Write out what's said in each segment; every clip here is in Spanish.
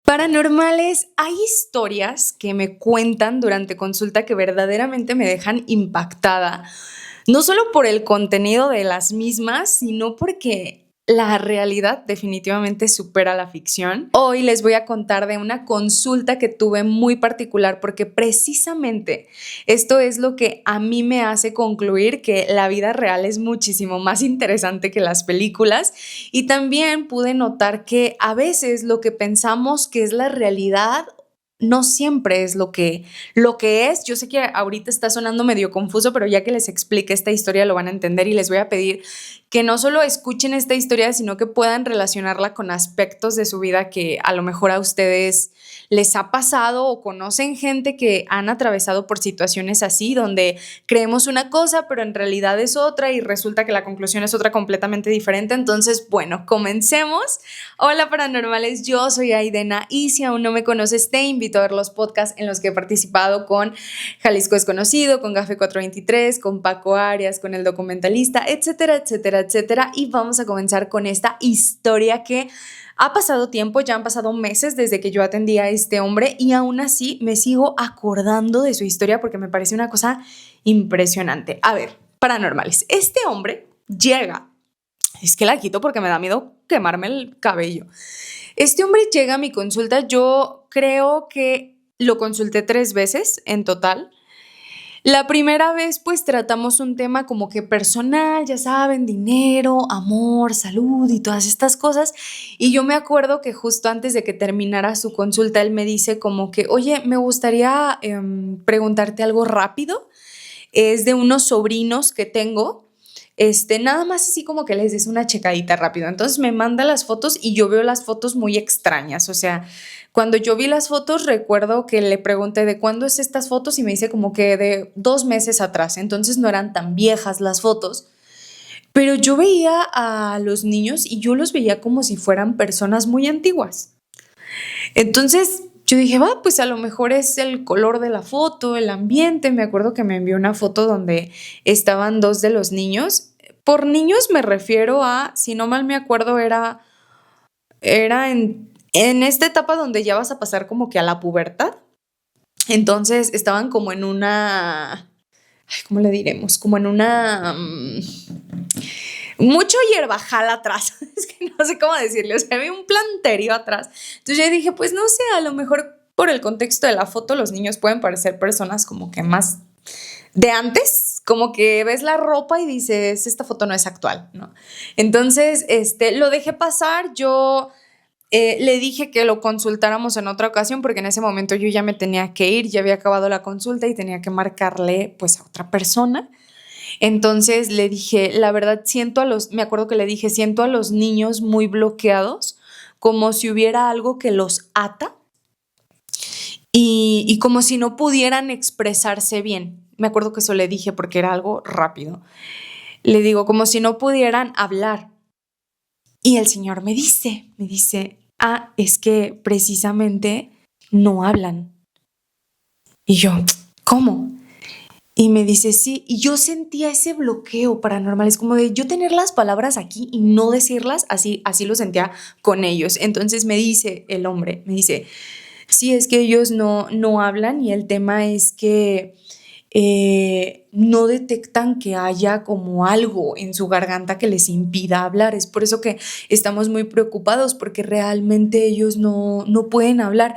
Paranormales, hay historias que me cuentan durante consulta que verdaderamente me dejan impactada, no solo por el contenido de las mismas, sino porque la realidad definitivamente supera la ficción. Hoy les voy a contar de una consulta que tuve muy particular porque precisamente esto es lo que a mí me hace concluir que la vida real es muchísimo más interesante que las películas, y también pude notar que a veces lo que pensamos que es la realidad no siempre es lo que es. Yo sé que ahorita está sonando medio confuso, pero ya que les explique esta historia lo van a entender, y les voy a pedir que no solo escuchen esta historia, sino que puedan relacionarla con aspectos de su vida que a lo mejor a ustedes les ha pasado o conocen gente que han atravesado por situaciones así, donde creemos una cosa, pero en realidad es otra y resulta que la conclusión es otra completamente diferente. Entonces, bueno, comencemos. Hola paranormales, yo soy Aidena y si aún no me conoces te invito a ver los podcasts en los que he participado con Jalisco Desconocido, con Gafe 423, con Paco Arias, con El Documentalista, etcétera, etcétera, etcétera. Y vamos a comenzar con esta historia que ha pasado tiempo, ya han pasado meses desde que yo atendí a este hombre y aún así me sigo acordando de su historia porque me parece una cosa impresionante. A ver, paranormales, este hombre llega, es que la quito porque me da miedo quemarme el cabello. Este hombre llega a mi consulta, yo creo que lo consulté 3 veces en total. La primera vez pues tratamos un tema como que personal, ya saben, dinero, amor, salud y todas estas cosas, y yo me acuerdo que justo antes de que terminara su consulta él me dice como que, oye, me gustaría preguntarte algo rápido, es de unos sobrinos que tengo. Nada más así como que les des una checadita rápido. Entonces me manda las fotos y yo veo las fotos muy extrañas. O sea, cuando yo vi las fotos recuerdo que le pregunté de cuándo es estas fotos y me dice como que de 2 meses atrás. Entonces no eran tan viejas las fotos. Pero yo veía a los niños y yo los veía como si fueran personas muy antiguas. Entonces yo dije, va, pues a lo mejor es el color de la foto, el ambiente. Me acuerdo que me envió una foto donde estaban 2 de los niños. Por niños me refiero a, si no mal me acuerdo, era en esta etapa donde ya vas a pasar como que a la pubertad. Entonces estaban como en una, ay, ¿cómo le diremos? Como en una mucho hierbajal atrás, es que no sé cómo decirle, o sea, había un planterío atrás. Entonces yo dije, pues no sé, a lo mejor por el contexto de la foto los niños pueden parecer personas como que más de antes, como que ves la ropa y dices, esta foto no es actual, ¿no? Entonces, lo dejé pasar, yo le dije que lo consultáramos en otra ocasión porque en ese momento yo ya me tenía que ir, ya había acabado la consulta y tenía que marcarle pues a otra persona. Entonces le dije, la verdad me acuerdo que le dije, siento a los niños muy bloqueados, como si hubiera algo que los ata y como si no pudieran expresarse bien. Me acuerdo que eso le dije porque era algo rápido. Le digo, como si no pudieran hablar. Y el señor me dice, es que precisamente no hablan. Y yo, ¿cómo? Y me dice, sí, y yo sentía ese bloqueo paranormal, es como de yo tener las palabras aquí y no decirlas, así lo sentía con ellos. Entonces me dice el hombre, me dice, sí, es que ellos no hablan y el tema es que no detectan que haya como algo en su garganta que les impida hablar. Es por eso que estamos muy preocupados porque realmente ellos no pueden hablar.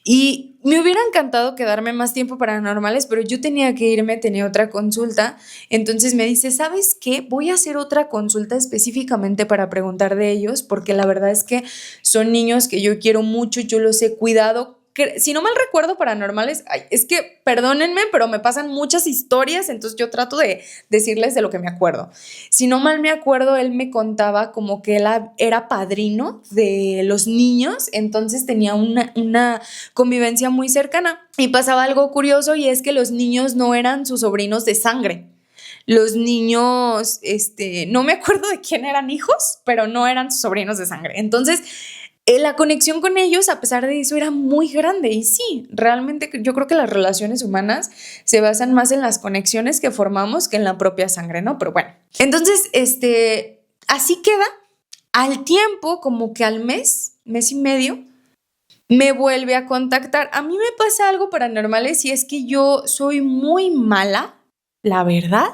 Y me hubiera encantado quedarme más tiempo paranormales, pero yo tenía que irme, tenía otra consulta. Entonces me dice, ¿sabes qué? Voy a hacer otra consulta específicamente para preguntar de ellos, porque la verdad es que son niños que yo quiero mucho, yo los he cuidado. Si no mal recuerdo, paranormales, ay, es que perdónenme, pero me pasan muchas historias, entonces yo trato de decirles de lo que me acuerdo. Si no mal me acuerdo, él me contaba como que él era padrino de los niños, entonces tenía una convivencia muy cercana. Y pasaba algo curioso y es que los niños no eran sus sobrinos de sangre. Los niños, no me acuerdo de quién eran hijos, pero no eran sus sobrinos de sangre. Entonces, la conexión con ellos, a pesar de eso, era muy grande. Y sí, realmente yo creo que las relaciones humanas se basan más en las conexiones que formamos que en la propia sangre, ¿no? Pero bueno, entonces, así queda. Al tiempo, como que al mes y medio, me vuelve a contactar. A mí me pasa algo paranormales y es que yo soy muy mala, la verdad,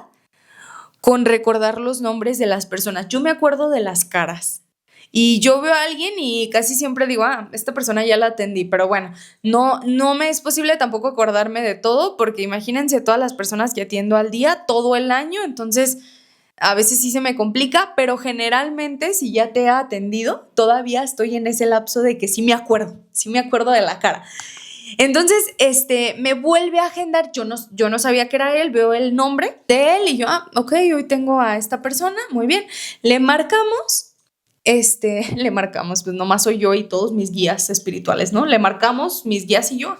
con recordar los nombres de las personas. Yo me acuerdo de las caras. Y yo veo a alguien y casi siempre digo, esta persona ya la atendí, pero bueno, no me es posible tampoco acordarme de todo, porque imagínense todas las personas que atiendo al día, todo el año, entonces a veces sí se me complica, pero generalmente si ya te he atendido, todavía estoy en ese lapso de que sí me acuerdo de la cara. Entonces, me vuelve a agendar, yo no sabía que era él, veo el nombre de él y yo, ok, hoy tengo a esta persona, muy bien, le marcamos, le marcamos, pues nomás soy yo y todos mis guías espirituales, ¿no? Le marcamos mis guías y yo.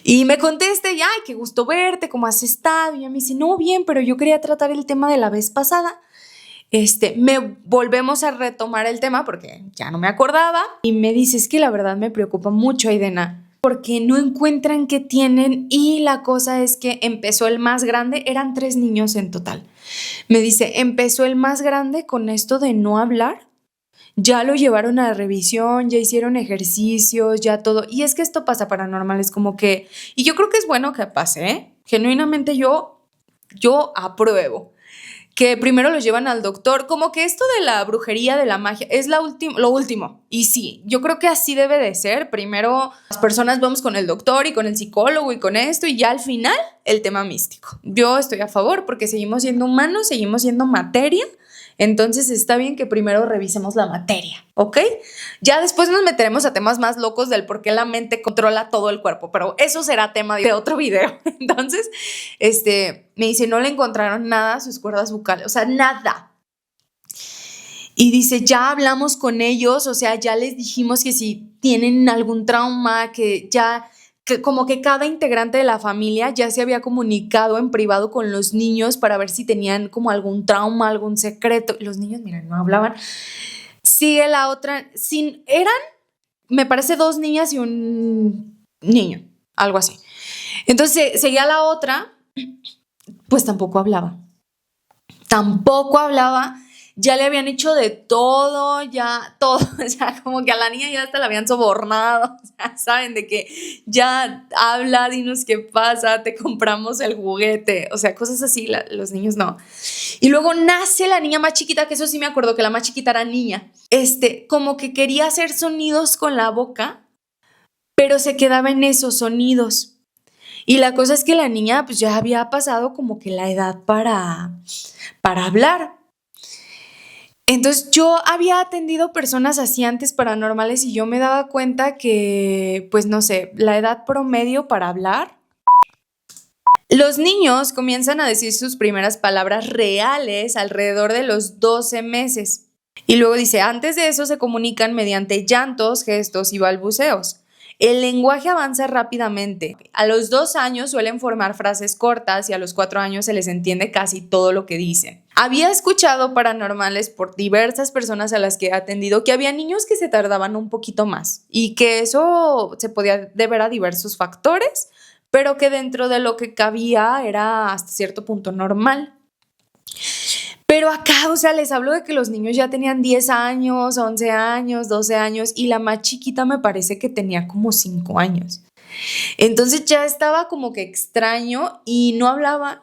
Y me contesta y, ay, qué gusto verte, ¿cómo has estado? Y ella me dice, no, bien, pero yo quería tratar el tema de la vez pasada. Me volvemos a retomar el tema porque ya no me acordaba y me dice, es que la verdad me preocupa mucho, Aidena, porque no encuentran qué tienen y la cosa es que empezó el más grande, eran 3 niños en total. Me dice, empezó el más grande con esto de no hablar, ya lo llevaron a revisión, ya hicieron ejercicios, ya todo. Y es que esto pasa paranormal, es como que, y yo creo que es bueno que pase, ¿eh? Genuinamente yo apruebo que primero los llevan al doctor, como que esto de la brujería, de la magia, es lo último. Y sí, yo creo que así debe de ser. Primero las personas vamos con el doctor y con el psicólogo y con esto y ya al final el tema místico. Yo estoy a favor porque seguimos siendo humanos, seguimos siendo materia. Entonces está bien que primero revisemos la materia, ¿ok? Ya después nos meteremos a temas más locos del por qué la mente controla todo el cuerpo, pero eso será tema de otro video. Entonces, me dice, no le encontraron nada a sus cuerdas vocales, o sea, nada. Y dice, ya hablamos con ellos, o sea, ya les dijimos que si tienen algún trauma, que como que cada integrante de la familia ya se había comunicado en privado con los niños para ver si tenían como algún trauma, algún secreto. Los niños, miren, no hablaban. Sigue la otra, eran, me parece 2 niñas y un niño, algo así. Entonces seguía la otra, pues tampoco hablaba, ya le habían hecho de todo, ya todo, o sea, como que a la niña ya hasta la habían sobornado, o sea, saben, de que ya habla, dinos qué pasa, te compramos el juguete, o sea, cosas así, los niños no. Y luego nace la niña más chiquita, que eso sí me acuerdo que la más chiquita era niña, como que quería hacer sonidos con la boca, pero se quedaba en esos sonidos. Y la cosa es que la niña pues ya había pasado como que la edad para hablar. Entonces yo había atendido personas así antes paranormales y yo me daba cuenta que, pues no sé, la edad promedio para hablar. Los niños comienzan a decir sus primeras palabras reales alrededor de los 12 meses. Y luego dice, antes de eso se comunican mediante llantos, gestos y balbuceos. El lenguaje avanza rápidamente. A los 2 años suelen formar frases cortas y a los 4 años se les entiende casi todo lo que dicen. Había escuchado paranormales por diversas personas a las que he atendido que había niños que se tardaban un poquito más y que eso se podía deber a diversos factores, pero que dentro de lo que cabía era hasta cierto punto normal. Pero acá, o sea, les hablo de que los niños ya tenían 10 años, 11 años, 12 años y la más chiquita me parece que tenía como 5 años. Entonces ya estaba como que extraño y no hablaba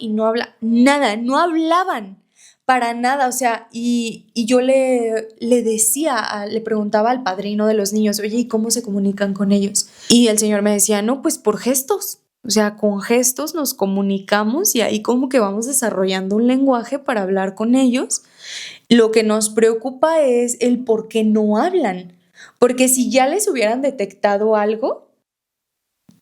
nada, no hablaban para nada, o sea, y yo le decía, le preguntaba al padrino de los niños, oye, ¿y cómo se comunican con ellos? Y el señor me decía, no, pues por gestos. O sea, con gestos nos comunicamos y ahí como que vamos desarrollando un lenguaje para hablar con ellos. Lo que nos preocupa es el por qué no hablan. Porque si ya les hubieran detectado algo,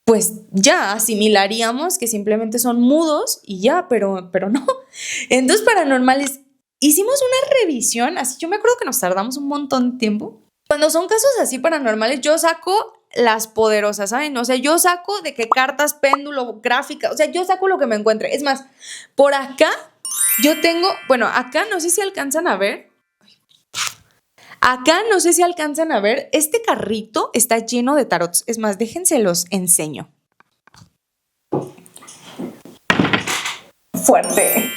pues ya asimilaríamos que simplemente son mudos y ya, pero no. Entonces, paranormales, hicimos una revisión, así yo me acuerdo que nos tardamos un montón de tiempo. Cuando son casos así paranormales, yo saco las poderosas, ¿saben? O sea, yo saco de que cartas, péndulo, gráfica, o sea, yo saco lo que me encuentre. Es más, por acá yo tengo, bueno, acá no sé si alcanzan a ver. Acá no sé si alcanzan a ver, este carrito está lleno de tarots. Es más, déjense los enseño. Fuerte.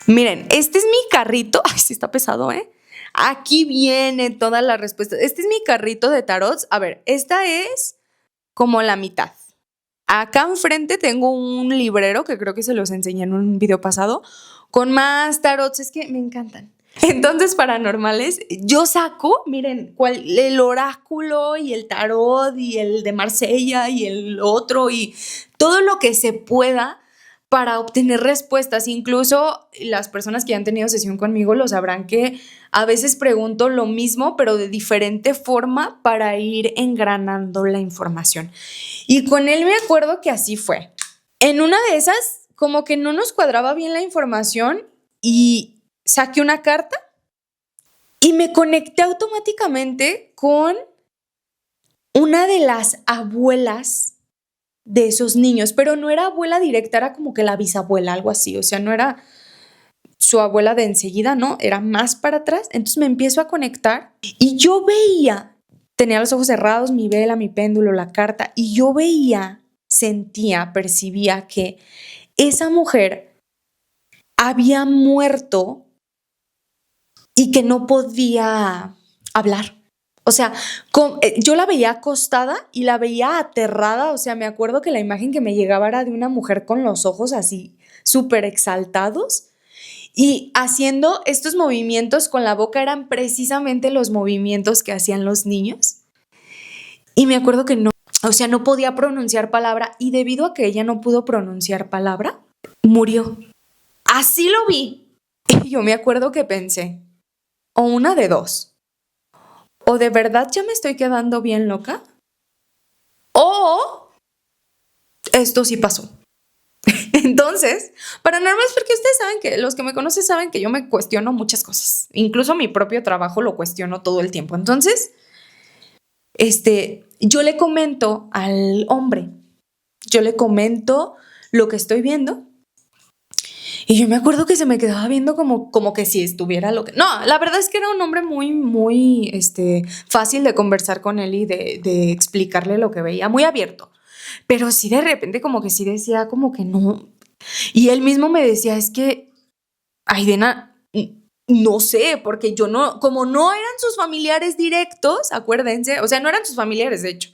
Miren, este es mi carrito. Ay, sí está pesado, ¿eh? Aquí viene toda la respuesta. Este es mi carrito de tarots. A ver, esta es como la mitad. Acá enfrente tengo un librero que creo que se los enseñé en un video pasado con más tarots. Es que me encantan. Entonces, paranormales, yo saco, miren, el oráculo y el tarot y el de Marsella y el otro y todo lo que se pueda para obtener respuestas. Incluso las personas que han tenido sesión conmigo lo sabrán que a veces pregunto lo mismo, pero de diferente forma para ir engranando la información. Y con él me acuerdo que así fue. En una de esas, como que no nos cuadraba bien la información y saqué una carta y me conecté automáticamente con una de las abuelas de esos niños, pero no era abuela directa, era como que la bisabuela, algo así, o sea, no era su abuela de enseguida, no, era más para atrás. Entonces me empiezo a conectar y yo veía, tenía los ojos cerrados, mi vela, mi péndulo, la carta, y yo veía, sentía, percibía que esa mujer había muerto y que no podía hablar. O sea, yo la veía acostada y la veía aterrada. O sea, me acuerdo que la imagen que me llegaba era de una mujer con los ojos así súper exaltados y haciendo estos movimientos con la boca. Eran precisamente los movimientos que hacían los niños. Y me acuerdo que no, o sea, no podía pronunciar palabra y debido a que ella no pudo pronunciar palabra, murió. Así lo vi. Y yo me acuerdo que pensé, o una de dos, o de verdad ya me estoy quedando bien loca, o esto sí pasó. Entonces, paranormal es porque ustedes saben que los que me conocen saben que yo me cuestiono muchas cosas. Incluso mi propio trabajo lo cuestiono todo el tiempo. Entonces, yo le comento al hombre, yo le comento lo que estoy viendo. Y yo me acuerdo que se me quedaba viendo como que si estuviera lo que... No, la verdad es que era un hombre muy fácil de conversar con él y de explicarle lo que veía, muy abierto. Pero sí de repente como que sí decía como que no. Y él mismo me decía, es que, Aidena, no sé, porque yo no, como no eran sus familiares directos, acuérdense, o sea, no eran sus familiares, de hecho.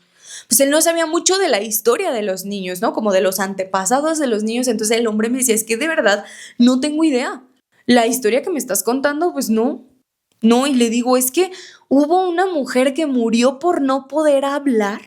Pues él no sabía mucho de la historia de los niños, ¿no? Como de los antepasados de los niños. Entonces el hombre me decía, es que de verdad no tengo idea. La historia que me estás contando, pues no. No, y le digo, es que hubo una mujer que murió por no poder hablar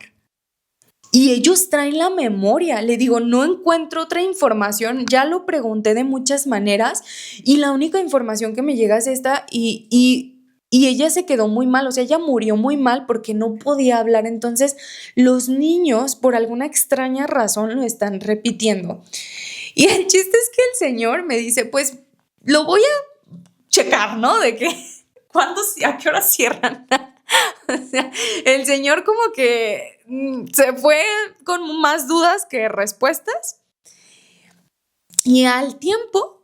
y ellos traen la memoria. Le digo, no encuentro otra información. Ya lo pregunté de muchas maneras y la única información que me llega es esta y ella se quedó muy mal, o sea, ella murió muy mal porque no podía hablar. Entonces, los niños, por alguna extraña razón, lo están repitiendo. Y el chiste es que el señor me dice, pues, lo voy a checar, ¿no? De que, a qué hora cierran. O sea, el señor como que se fue con más dudas que respuestas. Y al tiempo,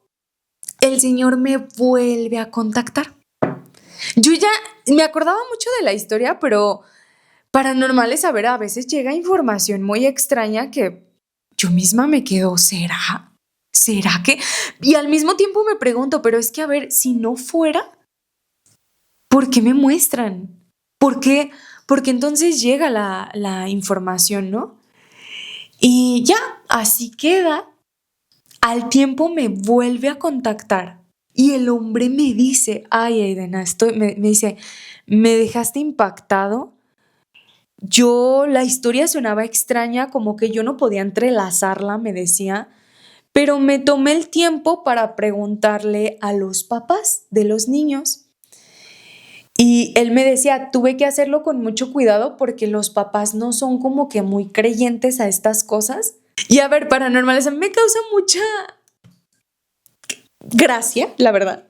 el señor me vuelve a contactar. Yo ya me acordaba mucho de la historia, pero paranormales, a ver, a veces llega información muy extraña que yo misma me quedo, ¿será? ¿Será que? Y al mismo tiempo me pregunto, pero es que, a ver, si no fuera, ¿por qué me muestran? ¿Por qué? Porque entonces llega la información, ¿no? Y ya, así queda. Al tiempo me vuelve a contactar y el hombre me dice, ay, Aidena, me dice, me dejaste impactado. La historia sonaba extraña, como que yo no podía entrelazarla, me decía, pero me tomé el tiempo para preguntarle a los papás de los niños. Y él me decía, tuve que hacerlo con mucho cuidado porque los papás no son como que muy creyentes a estas cosas. Y a ver, paranormales, a mí me causa mucha gracia, la verdad.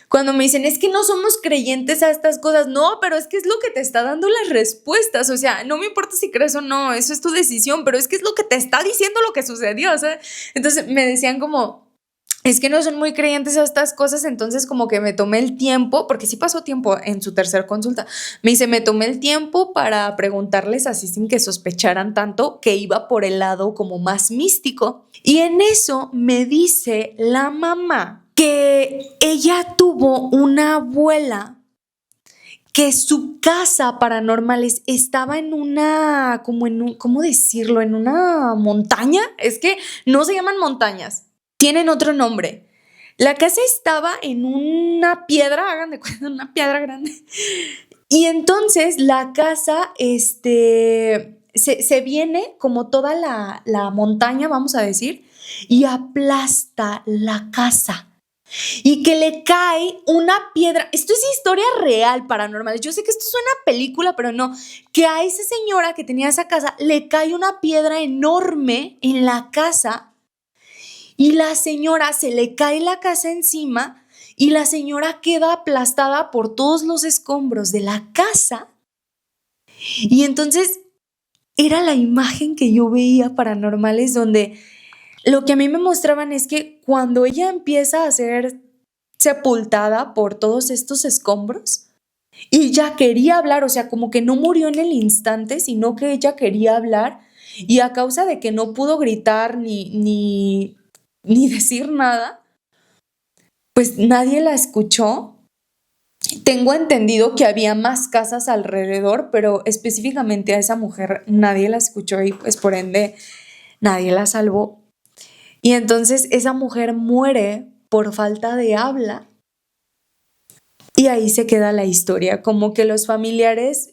Cuando me dicen, es que no somos creyentes a estas cosas. No, pero es que es lo que te está dando las respuestas. O sea, no me importa si crees o no, eso es tu decisión, pero es que es lo que te está diciendo lo que sucedió. O sea, entonces me decían como, es que no son muy creyentes a estas cosas, entonces como que me tomé el tiempo, porque sí pasó tiempo en su tercer consulta, me dice, me tomé el tiempo para preguntarles así sin que sospecharan tanto que iba por el lado como más místico. Y en eso me dice la mamá que ella tuvo una abuela que su casa Paranormales estaba en una, como en un, ¿cómo decirlo? En una montaña. Es que no se llaman montañas, tienen otro nombre. La casa estaba en una piedra, hagan de cuenta, una piedra grande. Y entonces la casa, se viene como toda la montaña, vamos a decir, y aplasta la casa. Y que le cae una piedra. Esto es historia real, Paranormal. Yo sé que esto suena a película, pero no. Que a esa señora que tenía esa casa le cae una piedra enorme en la casa y la señora se le cae la casa encima y la señora queda aplastada por todos los escombros de la casa. Y entonces era la imagen que yo veía Paranormales, donde lo que a mí me mostraban es que cuando ella empieza a ser sepultada por todos estos escombros, y ella quería hablar, o sea, como que no murió en el instante, sino que ella quería hablar, y a causa de que no pudo gritar ni decir nada, pues nadie la escuchó. Tengo entendido que había más casas alrededor, pero específicamente a esa mujer nadie la escuchó y pues por ende nadie la salvó. Y entonces esa mujer muere por falta de habla y ahí se queda la historia. Como que los familiares,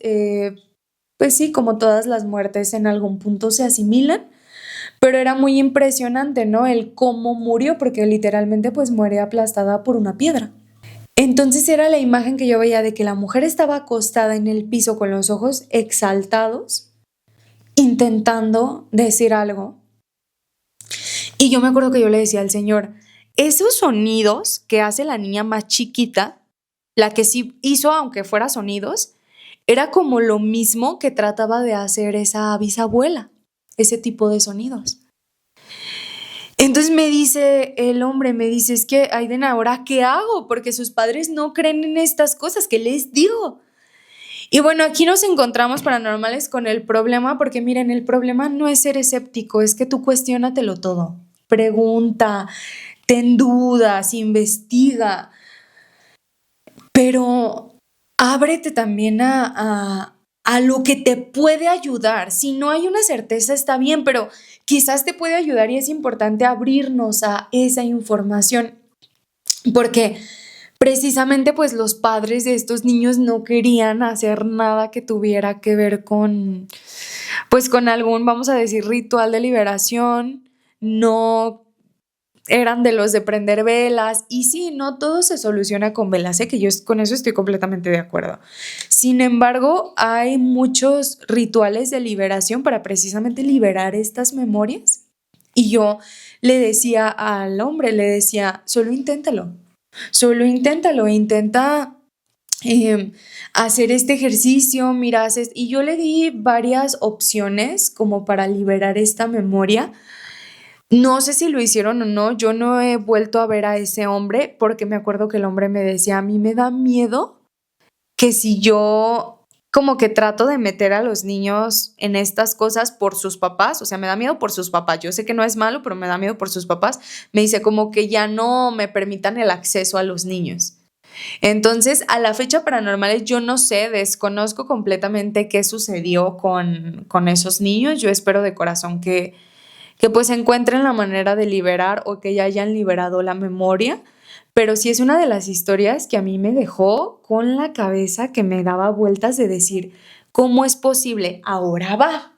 pues sí, como todas las muertes en algún punto se asimilan, pero era muy impresionante, ¿no? El cómo murió, porque literalmente pues muere aplastada por una piedra. Entonces era la imagen que yo veía de que la mujer estaba acostada en el piso con los ojos exaltados, intentando decir algo. Y yo me acuerdo que yo le decía al Señor, esos sonidos que hace la niña más chiquita, la que sí hizo aunque fuera sonidos, era como lo mismo que trataba de hacer esa bisabuela, ese tipo de sonidos. Entonces me dice el hombre, me dice, es que Aiden, ¿ahora qué hago? Porque sus padres no creen en estas cosas, ¿qué les digo? Y bueno, aquí nos encontramos Paranormales con el problema, porque miren, el problema no es ser escéptico, es que tú cuestiónatelo todo. Pregunta, ten dudas, investiga, pero ábrete también a lo que te puede ayudar. Si no hay una certeza, está bien, pero quizás te puede ayudar y es importante abrirnos a esa información, porque precisamente pues los padres de estos niños no querían hacer nada que tuviera que ver con, pues con algún, vamos a decir, ritual de liberación. No eran de los de prender velas, y sí, no todo se soluciona con velas, que yo con eso estoy completamente de acuerdo. Sin embargo, hay muchos rituales de liberación para precisamente liberar estas memorias. Y yo le decía al hombre, le decía, solo inténtalo, intenta hacer este ejercicio, mira, y yo le di varias opciones como para liberar esta memoria. No sé si lo hicieron o no, yo no he vuelto a ver a ese hombre porque me acuerdo que el hombre me decía, a mí me da miedo que si yo como que trato de meter a los niños en estas cosas por sus papás, o sea, me da miedo por sus papás, yo sé que no es malo, pero me da miedo por sus papás, me dice como que ya no me permitan el acceso a los niños. Entonces, a la fecha Paranormales, yo no sé, desconozco completamente qué sucedió con esos niños, yo espero de corazón que pues encuentren la manera de liberar o que ya hayan liberado la memoria, pero sí es una de las historias que a mí me dejó con la cabeza, que me daba vueltas de decir, ¿cómo es posible? Ahora va,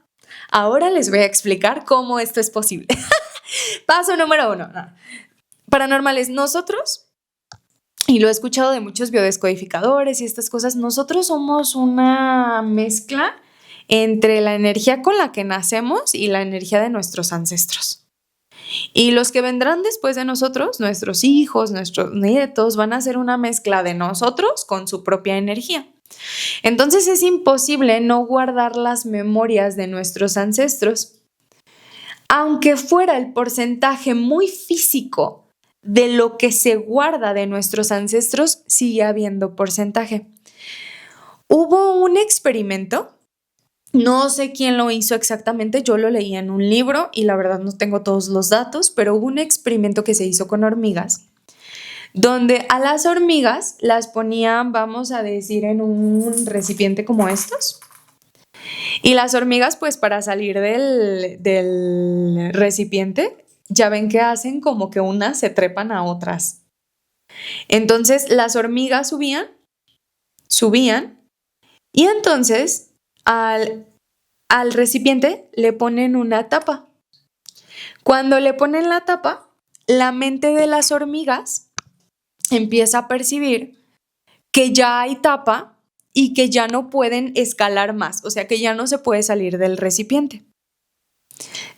ahora les voy a explicar cómo esto es posible. Paso número 1. Paranormales, nosotros, y lo he escuchado de muchos biodescodificadores y estas cosas, nosotros somos una mezcla entre la energía con la que nacemos y la energía de nuestros ancestros. Y los que vendrán después de nosotros, nuestros hijos, nuestros nietos, van a ser una mezcla de nosotros con su propia energía. Entonces es imposible no guardar las memorias de nuestros ancestros. Aunque fuera el porcentaje muy físico de lo que se guarda de nuestros ancestros, sigue habiendo porcentaje. Hubo un experimento. No sé quién lo hizo exactamente, yo lo leí en un libro y la verdad no tengo todos los datos, pero hubo un experimento que se hizo con hormigas, donde a las hormigas las ponían, vamos a decir, en un recipiente como estos. Y las hormigas, pues para salir del recipiente, ya ven que hacen como que unas se trepan a otras. Entonces las hormigas subían, y entonces al recipiente le ponen una tapa. Cuando le ponen la tapa, la mente de las hormigas empieza a percibir que ya hay tapa y que ya no pueden escalar más, o sea que ya no se puede salir del recipiente.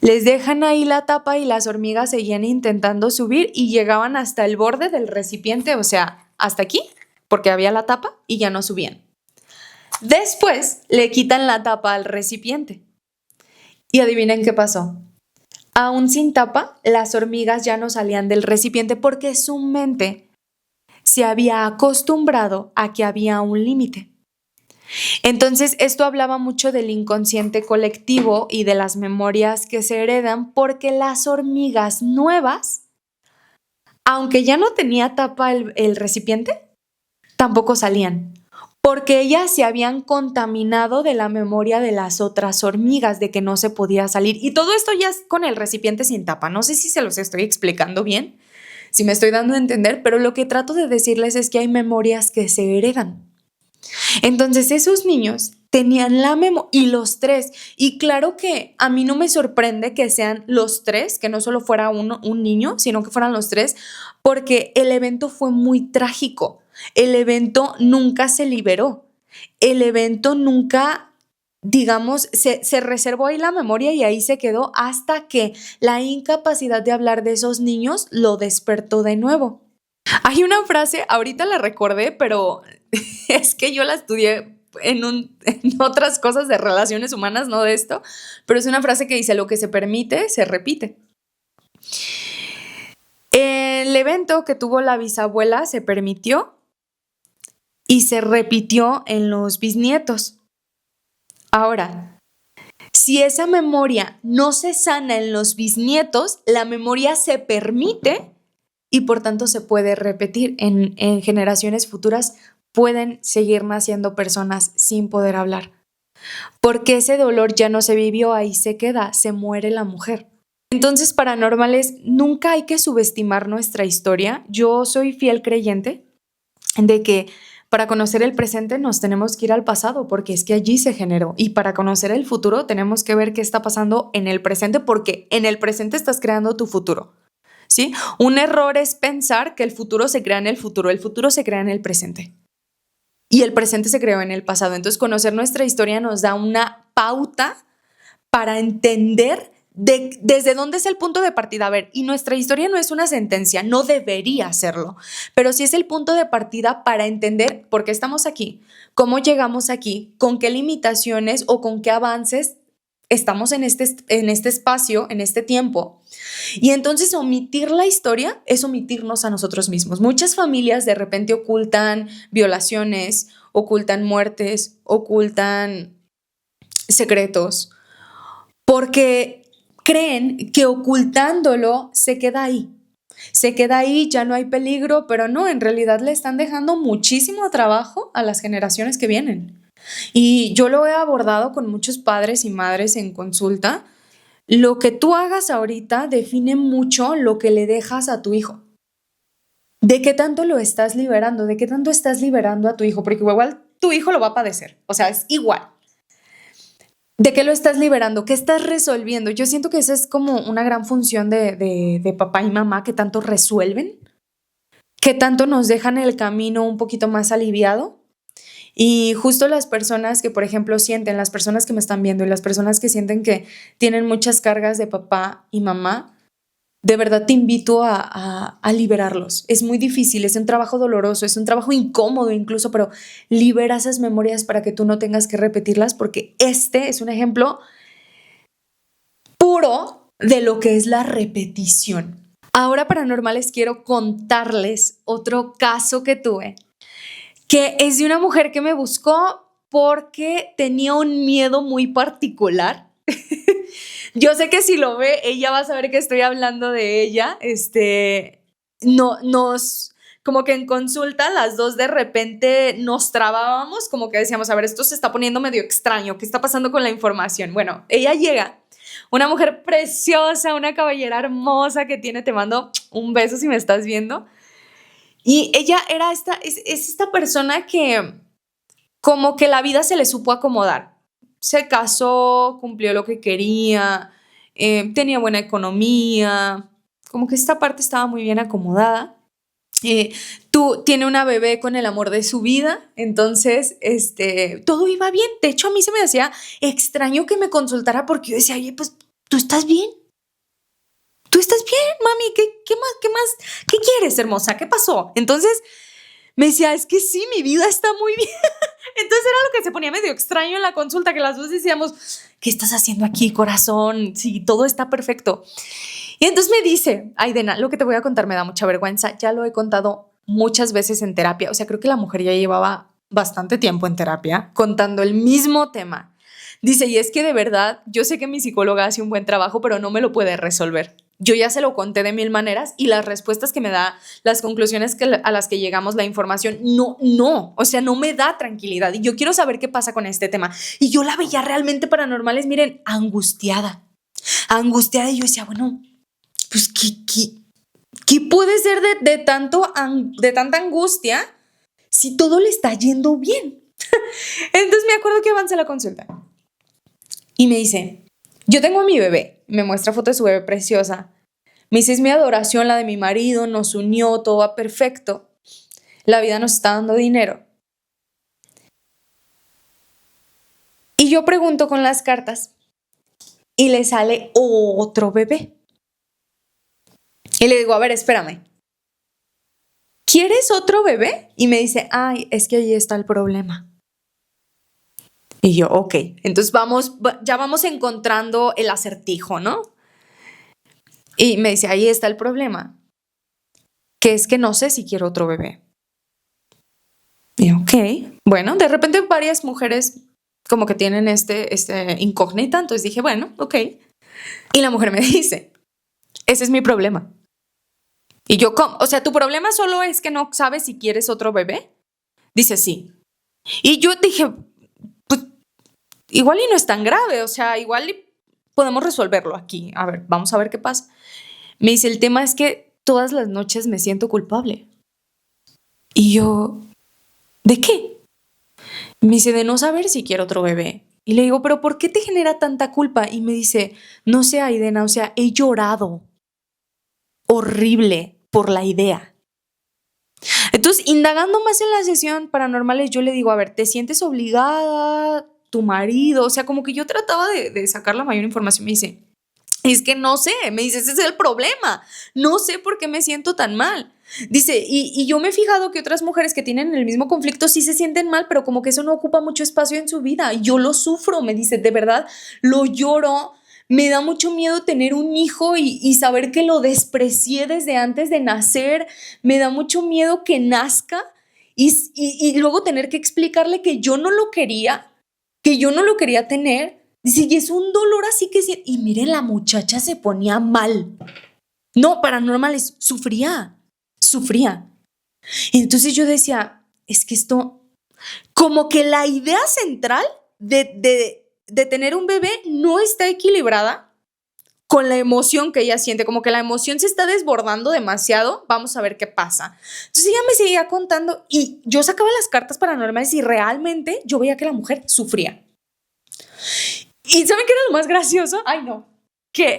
Les dejan ahí la tapa y las hormigas seguían intentando subir y llegaban hasta el borde del recipiente, o sea, hasta aquí, porque había la tapa y ya no subían. Después le quitan la tapa al recipiente. Y adivinen qué pasó. Aún sin tapa, las hormigas ya no salían del recipiente porque su mente se había acostumbrado a que había un límite. Entonces, esto hablaba mucho del inconsciente colectivo y de las memorias que se heredan porque las hormigas nuevas, aunque ya no tenía tapa el recipiente, tampoco salían, porque ellas se habían contaminado de la memoria de las otras hormigas de que no se podía salir. Y todo esto ya es con el recipiente sin tapa. No sé si se los estoy explicando bien, si me estoy dando a entender, pero lo que trato de decirles es que hay memorias que se heredan. Entonces esos niños tenían la memoria, y los tres, y claro que a mí no me sorprende que sean los tres, que no solo fuera un niño, sino que fueran los tres, porque el evento fue muy trágico, el evento nunca se liberó, el evento nunca, digamos, se reservó ahí la memoria y ahí se quedó hasta que la incapacidad de hablar de esos niños lo despertó de nuevo. Hay una frase, ahorita la recordé, pero es que yo la estudié en otras cosas de relaciones humanas, no de esto, pero es una frase que dice: lo que se permite, se repite. El evento que tuvo la bisabuela se permitió y se repitió en los bisnietos. Ahora, si esa memoria no se sana en los bisnietos, la memoria se permite y por tanto se puede repetir en generaciones futuras. Pueden seguir naciendo personas sin poder hablar, porque ese dolor ya no se vivió, ahí se queda, se muere la mujer. Entonces, paranormales, nunca hay que subestimar nuestra historia. Yo soy fiel creyente de que para conocer el presente nos tenemos que ir al pasado, porque es que allí se generó, y para conocer el futuro tenemos que ver qué está pasando en el presente, porque en el presente estás creando tu futuro. ¿Sí? Un error es pensar que el futuro se crea en el futuro se crea en el presente. Y el presente se creó en el pasado. Entonces, conocer nuestra historia nos da una pauta para entender desde dónde es el punto de partida. A ver, y nuestra historia no es una sentencia, no debería serlo, pero sí es el punto de partida para entender por qué estamos aquí, cómo llegamos aquí, con qué limitaciones o con qué avances estamos en este espacio, en este tiempo. Y entonces omitir la historia es omitirnos a nosotros mismos. Muchas familias de repente ocultan violaciones, ocultan muertes, ocultan secretos, porque creen que ocultándolo se queda ahí. Se queda ahí, ya no hay peligro, pero no, en realidad le están dejando muchísimo trabajo a las generaciones que vienen. Y yo lo he abordado con muchos padres y madres en consulta. Lo que tú hagas ahorita define mucho lo que le dejas a tu hijo. ¿De qué tanto lo estás liberando? ¿De qué tanto estás liberando a tu hijo? Porque igual tu hijo lo va a padecer. O sea, es igual. ¿De qué lo estás liberando? ¿Qué estás resolviendo? Yo siento que esa es como una gran función de papá y mamá, que tanto resuelven, que tanto nos dejan el camino un poquito más aliviado. Y justo las personas que, por ejemplo, sienten, las personas que me están viendo y las personas que sienten que tienen muchas cargas de papá y mamá, de verdad te invito a liberarlos. Es muy difícil, es un trabajo doloroso, es un trabajo incómodo incluso, pero libera esas memorias para que tú no tengas que repetirlas, porque este es un ejemplo puro de lo que es la repetición. Ahora, paranormales, quiero contarles otro caso que tuve, que es de una mujer que me buscó porque tenía un miedo muy particular. Yo sé que si lo ve, ella va a saber que estoy hablando de ella. como que en consulta las dos de repente nos trabábamos, como que decíamos, a ver, esto se está poniendo medio extraño, ¿qué está pasando con la información? Bueno, ella llega, una mujer preciosa, una cabellera hermosa que tiene, te mando un beso si me estás viendo, y ella era es esta persona que como que la vida se le supo acomodar. Se casó, cumplió lo que quería, tenía buena economía, como que esta parte estaba muy bien acomodada. Tiene una bebé con el amor de su vida, entonces todo iba bien. De hecho, a mí se me hacía extraño que me consultara porque yo decía, oye, pues, ¿tú estás bien? ¿Tú estás bien, mami? ¿Qué más? ¿Qué quieres, hermosa? ¿Qué pasó? Entonces me decía, es que sí, mi vida está muy bien. Entonces era lo que se ponía medio extraño en la consulta, que las dos decíamos, ¿qué estás haciendo aquí, corazón? Sí, todo está perfecto. Y entonces me dice, Aidena, lo que te voy a contar me da mucha vergüenza, ya lo he contado muchas veces en terapia, o sea, creo que la mujer ya llevaba bastante tiempo en terapia contando el mismo tema. Dice, y es que de verdad, yo sé que mi psicóloga hace un buen trabajo, pero no me lo puede resolver. Yo ya se lo conté de mil maneras y las respuestas que me da, las conclusiones a las que llegamos, la información, o sea, no me da tranquilidad y yo quiero saber qué pasa con este tema. Y yo la veía realmente Paranormales, miren, angustiada y yo decía, bueno, pues, ¿qué puede ser de tanta angustia si todo le está yendo bien? Entonces me acuerdo que avancé la consulta y me dice, yo tengo a mi bebé, me muestra foto de su bebé preciosa. Me dice, es mi adoración, la de mi marido, nos unió, todo va perfecto. La vida nos está dando dinero. Y yo pregunto con las cartas y le sale otro bebé. Y le digo, a ver, espérame. ¿Quieres otro bebé? Y me dice, ay, es que ahí está el problema. Y yo, ok, entonces ya vamos encontrando el acertijo, ¿no? Y me dice, ahí está el problema, que es que no sé si quiero otro bebé. Y yo, ok, bueno, de repente varias mujeres como que tienen este incógnita, entonces dije, bueno, ok. Y la mujer me dice, ese es mi problema. Y yo, ¿cómo? O sea, ¿tu problema solo es que no sabes si quieres otro bebé? Dice, sí. Y yo dije, pues igual y no es tan grave, o sea, igual y podemos resolverlo aquí. A ver, vamos a ver qué pasa. Me dice, el tema es que todas las noches me siento culpable. Y yo, ¿de qué? Me dice, de no saber si quiero otro bebé. Y le digo, ¿pero por qué te genera tanta culpa? Y me dice, no sé, Aidena, o sea, he llorado horrible por la idea. Entonces, indagando más en la sesión Paranormales, yo le digo, a ver, ¿te sientes obligada? ¿Tu marido? O sea, como que yo trataba de sacar la mayor información. Me dice, es que no sé, me dice, ese es el problema. No sé por qué me siento tan mal. Dice, y yo me he fijado que otras mujeres que tienen el mismo conflicto sí se sienten mal, pero como que eso no ocupa mucho espacio en su vida. Yo lo sufro, me dice, de verdad, lo lloro. Me da mucho miedo tener un hijo y saber que lo desprecié desde antes de nacer. Me da mucho miedo que nazca y luego tener que explicarle que yo no lo quería, que yo no lo quería tener. Dice, y es un dolor así que sí. Y miren, la muchacha se ponía mal. No, Paranormales, sufría. Y entonces yo decía, es que esto, como que la idea central de tener un bebé no está equilibrada con la emoción que ella siente, como que la emoción se está desbordando demasiado, vamos a ver qué pasa. Entonces ella me seguía contando y yo sacaba las cartas Paranormales y realmente yo veía que la mujer sufría. ¿Y saben qué era lo más gracioso? Ay, no. Que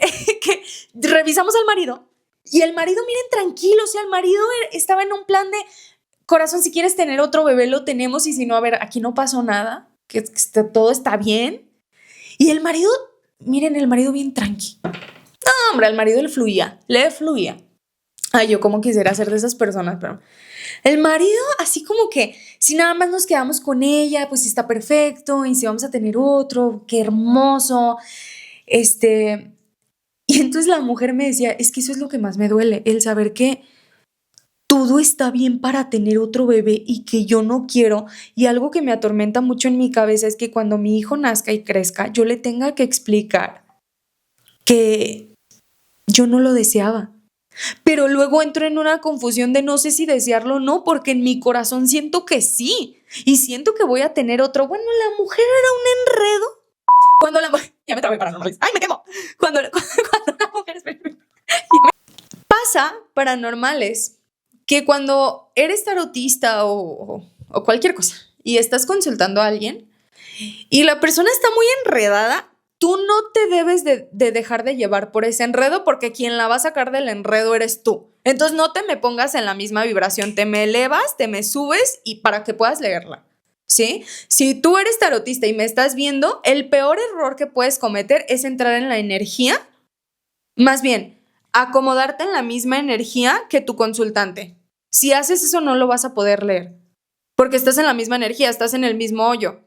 revisamos al marido y el marido, miren, tranquilo, o sea, el marido estaba en un plan de, corazón, si quieres tener otro bebé, lo tenemos y si no, a ver, aquí no pasó nada, que todo está bien. Y el marido, miren, el marido bien tranqui. No, hombre, al marido le fluía. Ay, yo como quisiera ser de esas personas, pero el marido así como que si nada más nos quedamos con ella, pues está perfecto, y si vamos a tener otro, qué hermoso. Y entonces la mujer me decía, es que eso es lo que más me duele, el saber que todo está bien para tener otro bebé y que yo no quiero. Y algo que me atormenta mucho en mi cabeza es que cuando mi hijo nazca y crezca, yo le tenga que explicar que yo no lo deseaba, pero luego entro en una confusión de no sé si desearlo o no, porque en mi corazón siento que sí, y siento que voy a tener otro. Bueno, la mujer era un enredo. Cuando la mujer, ya me trabé paranormales, ¡ay, me quemo! Cuando la mujer, pasa paranormales, que cuando eres tarotista o cualquier cosa, y estás consultando a alguien, y la persona está muy enredada, tú no te debes de dejar de llevar por ese enredo, porque quien la va a sacar del enredo eres tú. Entonces no te me pongas en la misma vibración, te me elevas, te me subes y para que puedas leerla, ¿sí? Si tú eres tarotista y me estás viendo, el peor error que puedes cometer es entrar en la energía, más bien, acomodarte en la misma energía que tu consultante. Si haces eso no lo vas a poder leer, porque estás en la misma energía, estás en el mismo hoyo.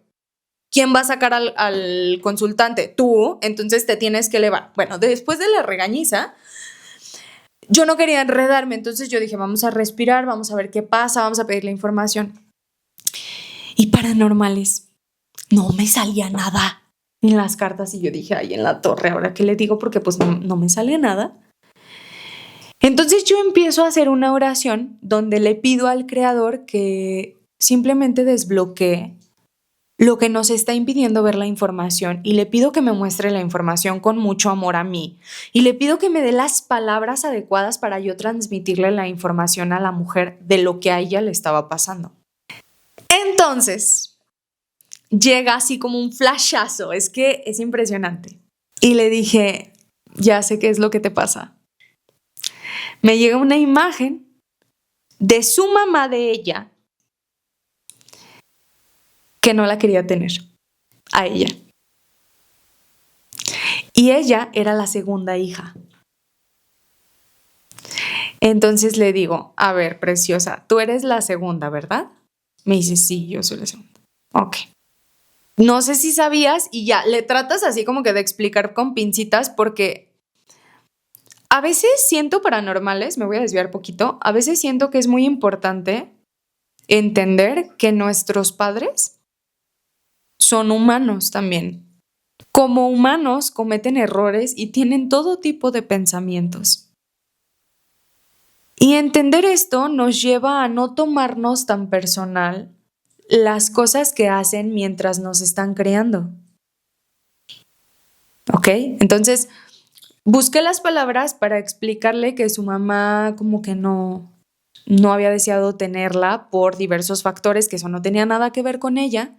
¿Quién va a sacar al consultante? Tú, entonces te tienes que elevar. Bueno, después de la regañiza, yo no quería enredarme, entonces yo dije, vamos a respirar, vamos a ver qué pasa, vamos a pedir la información. Y paranormales, no me salía nada en las cartas y yo dije, ay, en la torre, ¿ahora qué le digo? Porque pues no me sale nada. Entonces yo empiezo a hacer una oración donde le pido al Creador que simplemente desbloquee lo que nos está impidiendo ver la información, y le pido que me muestre la información con mucho amor a mí, y le pido que me dé las palabras adecuadas para yo transmitirle la información a la mujer de lo que a ella le estaba pasando. Entonces llega así como un flashazo, es que es impresionante, y le dije, ya sé qué es lo que te pasa. Me llega una imagen de su mamá de ella que no la quería tener a ella. Y ella era la segunda hija. Entonces le digo, a ver, preciosa, tú eres la segunda, ¿verdad? Me dice, sí, yo soy la segunda. Ok. No sé si sabías, y ya, le tratas así como que de explicar con pincitas, porque a veces siento paranormales, me voy a desviar poquito, a veces siento que es muy importante entender que nuestros padres son humanos también. Como humanos cometen errores y tienen todo tipo de pensamientos. Y entender esto nos lleva a no tomarnos tan personal las cosas que hacen mientras nos están creando. ¿Ok? Entonces, busqué las palabras para explicarle que su mamá como que no había deseado tenerla por diversos factores, que eso no tenía nada que ver con ella.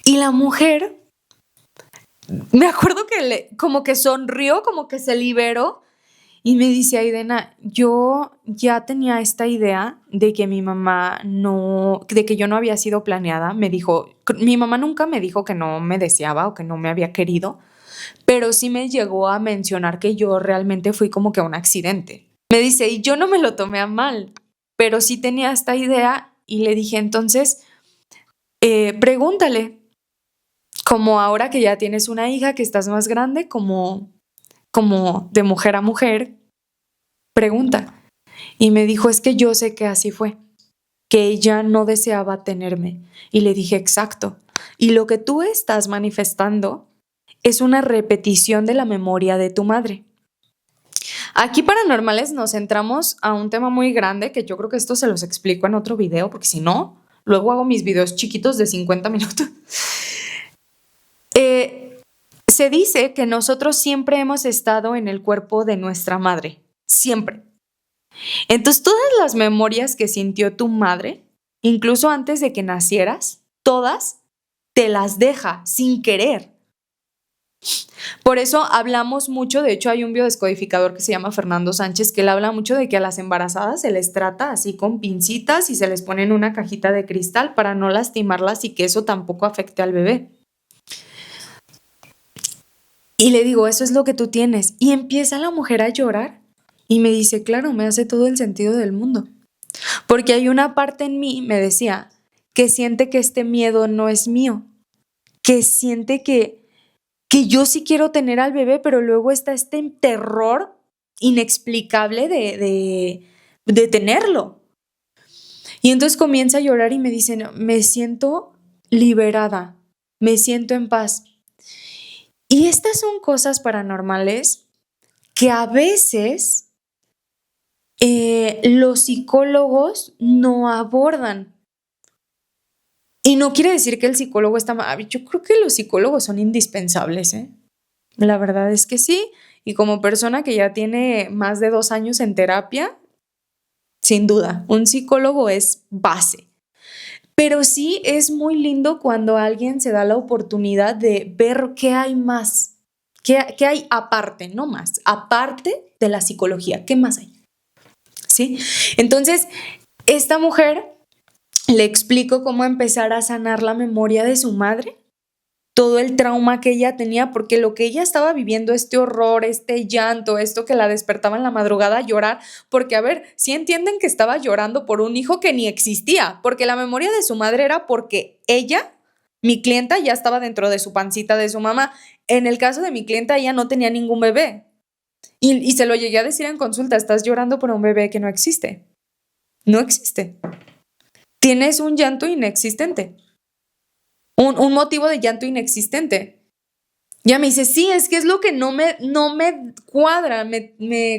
Y la mujer, me acuerdo que como que sonrió, como que se liberó. Y me dice, Aidena, yo ya tenía esta idea de que mi mamá de que yo no había sido planeada. Me dijo, mi mamá nunca me dijo que no me deseaba o que no me había querido, pero sí me llegó a mencionar que yo realmente fui como que un accidente. Me dice, y yo no me lo tomé a mal, pero sí tenía esta idea, y le dije, entonces, pregúntale, como ahora que ya tienes una hija, que estás más grande, como de mujer a mujer, pregunta. Y me dijo, es que yo sé que así fue, que ella no deseaba tenerme. Y le dije, exacto. Y lo que tú estás manifestando es una repetición de la memoria de tu madre. Aquí paranormales nos centramos a un tema muy grande, que yo creo que esto se los explico en otro video, porque si no, luego hago mis videos chiquitos de 50 minutos. Se dice que nosotros siempre hemos estado en el cuerpo de nuestra madre, siempre. Entonces, todas las memorias que sintió tu madre, incluso antes de que nacieras, todas te las deja sin querer. Por eso hablamos mucho, de hecho hay un biodescodificador que se llama Fernando Sánchez, que él habla mucho de que a las embarazadas se les trata así con pincitas y se les pone en una cajita de cristal para no lastimarlas y que eso tampoco afecte al bebé. Y le digo, eso es lo que tú tienes. Y empieza la mujer a llorar y me dice, claro, me hace todo el sentido del mundo. Porque hay una parte en mí, me decía, que siente que este miedo no es mío, que siente que yo sí quiero tener al bebé, pero luego está este terror inexplicable de tenerlo. Y entonces comienza a llorar y me dice, no, me siento liberada, me siento en paz. Y estas son cosas paranormales que a veces los psicólogos no abordan. Y no quiere decir que el psicólogo está mal. Yo creo que los psicólogos son indispensables, ¿eh? La verdad es que sí. Y como persona que ya tiene más de 2 años en terapia, sin duda, un psicólogo es base. Pero sí es muy lindo cuando alguien se da la oportunidad de ver qué hay más, qué hay aparte, no más, aparte de la psicología, ¿qué más hay? ¿Sí? Entonces, esta mujer le explico cómo empezar a sanar la memoria de su madre, todo el trauma que ella tenía, porque lo que ella estaba viviendo, este horror, este llanto, esto que la despertaba en la madrugada a llorar, porque a ver, sí entienden que estaba llorando por un hijo que ni existía, porque la memoria de su madre era porque ella, mi clienta, ya estaba dentro de su pancita de su mamá. En el caso de mi clienta, ella no tenía ningún bebé. Y se lo llegué a decir en consulta, estás llorando por un bebé que no existe. No existe. Tienes un llanto inexistente. Un motivo de llanto inexistente. Ya me dice, sí, es que es lo que no me cuadra,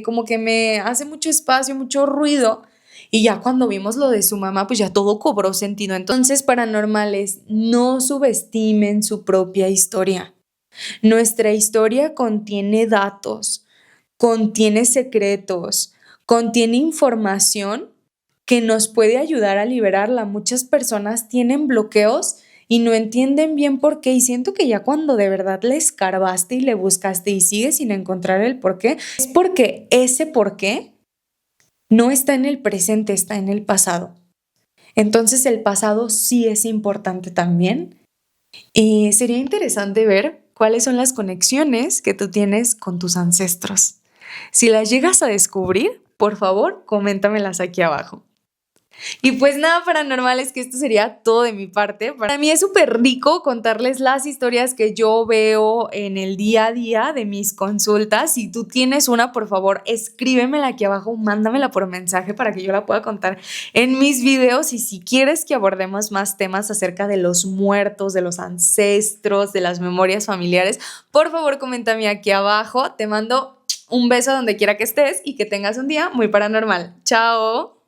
como que me hace mucho espacio, mucho ruido. Y ya cuando vimos lo de su mamá, pues ya todo cobró sentido. Entonces, paranormales, no subestimen su propia historia. Nuestra historia contiene datos, contiene secretos, contiene información que nos puede ayudar a liberarla. Muchas personas tienen bloqueos y no entienden bien por qué, y siento que ya cuando de verdad le escarbaste y le buscaste y sigues sin encontrar el por qué, es porque ese por qué no está en el presente, está en el pasado. Entonces el pasado sí es importante también, y sería interesante ver cuáles son las conexiones que tú tienes con tus ancestros. Si las llegas a descubrir, por favor, coméntamelas aquí abajo. Y pues nada, paranormales, que esto sería todo de mi parte. Para mí es súper rico contarles las historias que yo veo en el día a día de mis consultas. Si tú tienes una, por favor, escríbemela aquí abajo, mándamela por mensaje para que yo la pueda contar en mis videos. Y si quieres que abordemos más temas acerca de los muertos, de los ancestros, de las memorias familiares, por favor, coméntame aquí abajo. Te mando un beso donde quiera que estés y que tengas un día muy paranormal. ¡Chao!